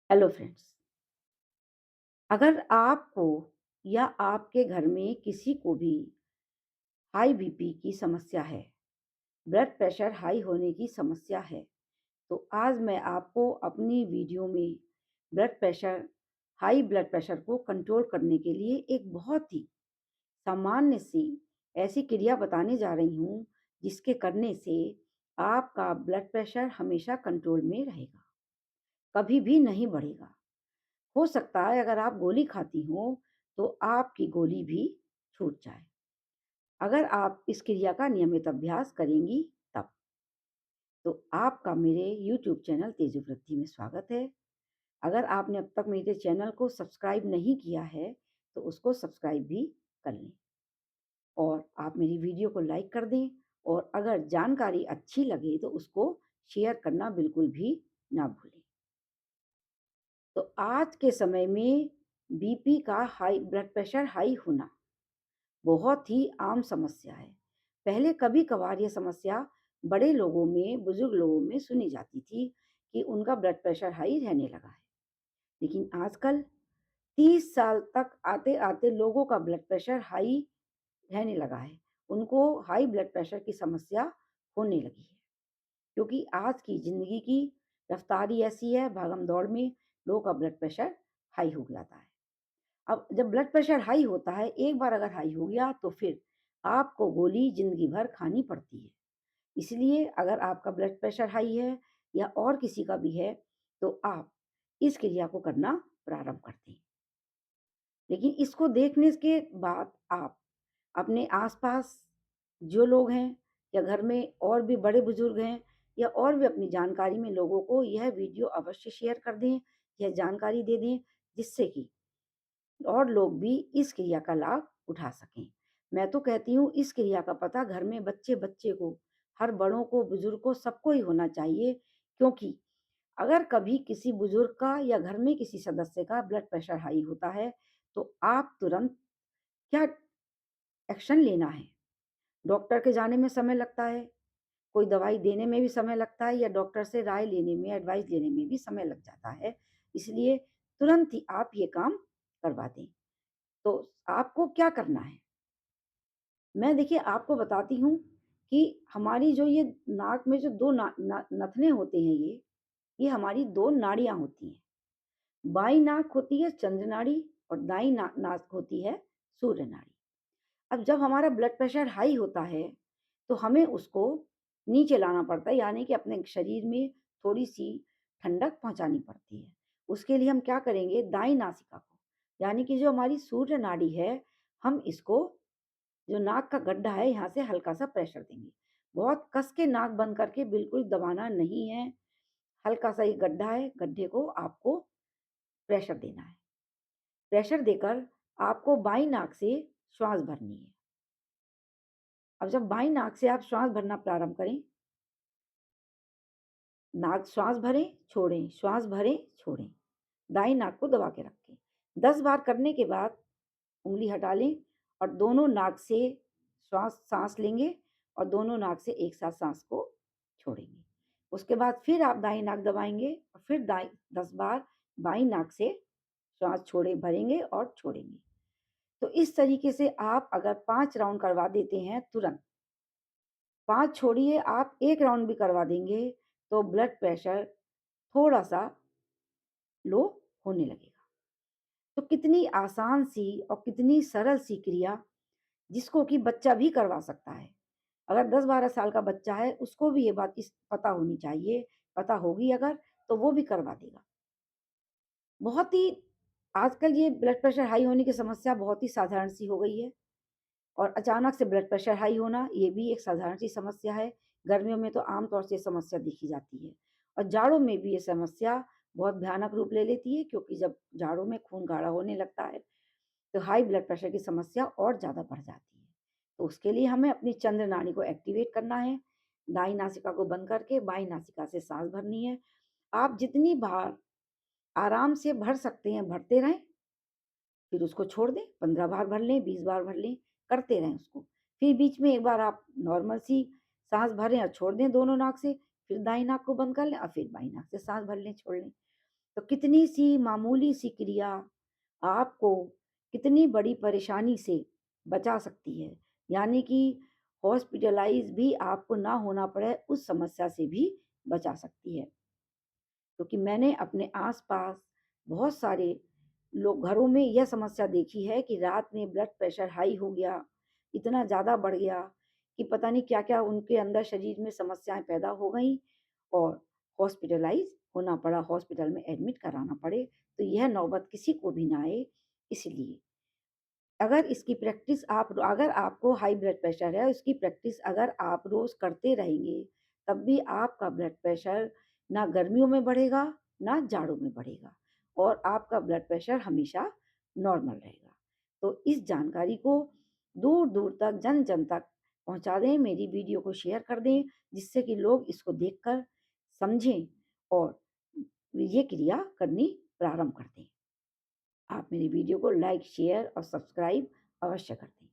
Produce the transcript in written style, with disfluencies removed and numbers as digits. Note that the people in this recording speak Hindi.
Hello friends. अगर आपको या आपके घर में किसी को भी हाई बीपी की समस्या है, ब्लड प्रेशर हाई होने की समस्या है, तो आज मैं आपको अपनी वीडियो में हाई ब्लड प्रेशर को कंट्रोल करने के लिए एक बहुत ही सामान्य सी ऐसी क्रिया बताने जा रही हूँ, जिसके करने से आपका ब्लड प्रेशर हमेशा कंट्रोल में रहेगा, कभी भी नहीं बढ़ेगा। हो सकता है अगर आप गोली खाती हो, तो आपकी गोली भी छूट जाए। अगर आप इस क्रिया का नियमित अभ्यास करेंगी तब। तो आपका मेरे यूट्यूब चैनल तेजोवृद्धि में स्वागत है। अगर आपने अब तक मेरे चैनल को सब्सक्राइब नहीं किया है, तो उसको सब्सक्राइब भी कर लें और आप मेरी वीडियो को लाइक कर दें और अगर जानकारी अच्छी लगे तो उसको शेयर करना बिल्कुल भी ना भूलें। तो आज के समय में बीपी का हाई ब्लड प्रेशर हाई होना बहुत ही आम समस्या है। पहले कभी-कभार ये समस्या बड़े लोगों में, बुजुर्ग लोगों में सुनी जाती थी कि उनका ब्लड प्रेशर हाई रहने लगा है। लेकिन आजकल 30 साल तक आते-आते लोगों का ब्लड प्रेशर हाई रहने लगा है। उनको हाई ब्लड प्रेशर की समस्या होने लगी है। क्योंकि आज की ज़िंदगी की रफ्तार ही ऐसी है, भागम-दौड़ में लोगों का ब्लड प्रेशर हाई हो जाता है। अब जब ब्लड प्रेशर हाई होता है, एक बार अगर हाई हो गया तो फिर आपको गोली ज़िंदगी भर खानी पड़ती है। इसलिए अगर आपका ब्लड प्रेशर हाई है या और किसी का भी है, तो आप इस क्रिया को करना प्रारंभ कर दें। लेकिन इसको देखने के बाद आप अपने आस-पास जो लोग हैं या घर में और भी बड़े-बुजुर्ग हैं या और भी अपनी जानकारी में लोगों को यह वीडियो अवश्य शेयर कर दें, यह जानकारी दे दें, जिससे कि और लोग भी इस क्रिया का लाभ उठा सकें। मैं तो कहती हूँ इस क्रिया का पता घर में बच्चे-बच्चे को, हर बड़ों को, बुजुर्ग को, सबको ही होना चाहिए, क्योंकि अगर कभी किसी बुजुर्ग का या घर में किसी सदस्य का ब्लड प्रेशर हाई होता है, तो आप तुरंत क्या एक्शन लेना है। डॉक्टर के जाने में समय लगता है, कोई दवाई देने में भी समय लगता है या डॉक्टर से राय लेने में, एडवाइस लेने में भी समय लग जाता है। इसलिए तुरंत ही आप ये काम करवा दें। तो आपको क्या करना है? मैं देखिए आपको बताती हूँ कि हमारी जो ये नाक में जो 2 ना ना नथने होते हैं ये हमारी 2 नाड़ियाँ होती हैं। बाईं नाक होती है चंद्र नाड़ी और दाईं नाक होती है सूर्य नाड़ी। अब जब हमारा ब्लड प्रेशर हाई होता है, तो हमें उसको नीचे लाना पड़ता है, यानी कि अपने शरीर में थोड़ी-सी ठंडक पहुँचानी पड़ती है। उसके लिए हम क्या करेंगे, दाईं नासिका को, यानी कि जो हमारी सूर्य नाड़ी है, हम इसको जो नाक का गड्ढा है, यहाँ से हल्का-सा प्रेशर देंगे। बहुत कस के नाक बंद करके बिल्कुल दबाना नहीं है, हल्का-सा ये गड्ढा है, गड्ढे को आपको प्रेशर देना है। प्रेशर देकर आपको बाईं नाक से श्वास भरनी है। अब जब बाईं नाक से आप श्वास भरना प्रारंभ करें, नाक श्वास भरें, छोड़ें, श्वास भरें, छोड़ें। दाईं नाक को दबा के रखें। 10 बार करने के बाद उँगली हटा लें और दोनों नाक से साँस लेंगे और दोनों नाक से एक साथ साँस को छोड़ेंगे। उसके बाद फिर आप दाईं नाक दबाएँगे और फिर दाईं 10 बार बाईं नाक से श्वास भरेंगे और छोड़ेंगे। तो इस तरीके से आप अगर 5 राउंड करवा देते हैं तुरंत, 5 छोड़िए आप 1 राउंड भी करवा देंगे, तो ब्लड प्रेशर थोड़ा-सा लो होने लगेगा। तो कितनी आसान सी और कितनी सरल सी क्रिया, जिसको कि बच्चा भी करवा सकता है। अगर 10-12 साल का बच्चा है, उसको भी ये बात पता होनी चाहिए, पता होगी अगर, तो वो भी करवा देगा। बहुत ही आजकल ये ब्लड प्रेशर हाई होने की समस्या बहुत ही साधारण सी हो गई है और अचानक से ब्लड प्रेशर हाई होना, ये भी एक साधारण सी समस्या है। गर्मियों में तो आम तौर से ये समस्या देखी जाती है और जाड़ों में भी ये समस्या बहुत भयानक रूप ले लेती है, क्योंकि जब जाड़ों में खून गाढ़ा होने लगता है, तो हाई ब्लड प्रेशर की समस्या और ज़्यादा बढ़ जाती है। तो उसके लिए हमें अपनी चंद्र नाड़ी को एक्टिवेट करना है। दाईं नासिका को बंद करके बाईं नासिका से साँस भरनी है। आप जितनी बार आराम से भर सकते हैं, भरते रहें, फिर उसको छोड़ दें। 15 बार भर लें, 20 बार भर लें, करते रहें उसको। फिर बीच में एक बार आप नॉर्मल सी साँस भरें और छोड़ दें दोनों नाक से, फिर दाईं नाक को बंद कर लें और फिर बाईं नाक से साँस भर लें, छोड़ लें। तो कितनी सी मामूली सी क्रिया आपको कितनी बड़ी परेशानी से बचा सकती है। यानी कि हॉस्पिटलाइज़ भी आपको ना होना पड़े, उस समस्या से भी बचा सकती है। क्योंकि मैंने अपने आस-पास बहुत सारे लोग घरों में यह समस्या देखी है कि रात में ब्लड प्रेशर हाई हो गया, इतना ज़्यादा बढ़ गया कि पता नहीं क्या-क्या उनके अंदर शरीर में समस्याएँ पैदा हो गईं और हॉस्पिटलाइज़ होना पड़ा, हॉस्पिटल में एडमिट कराना पड़े। तो यह नौबत किसी को भी ना आए, इसलिए अगर इसकी प्रैक्टिस आप अगर आपको हाई ब्लड प्रेशर है, इसकी प्रैक्टिस अगर आप रोज़ करते रहेंगे, तब भी आपका ब्लड प्रेशर ना गर्मियों में बढ़ेगा, ना जाड़ों में बढ़ेगा और आपका ब्लड प्रेशर हमेशा नॉर्मल रहेगा। तो इस जानकारी को दूर-दूर तक, जन-जन तक पहुँचा दें, मेरी वीडियो को शेयर कर दें, जिससे कि लोग इसको देखकर समझें और ये क्रिया करनी प्रारंभ कर दें। आप मेरी वीडियो को लाइक, शेयर और सब्सक्राइब अवश्य कर दें।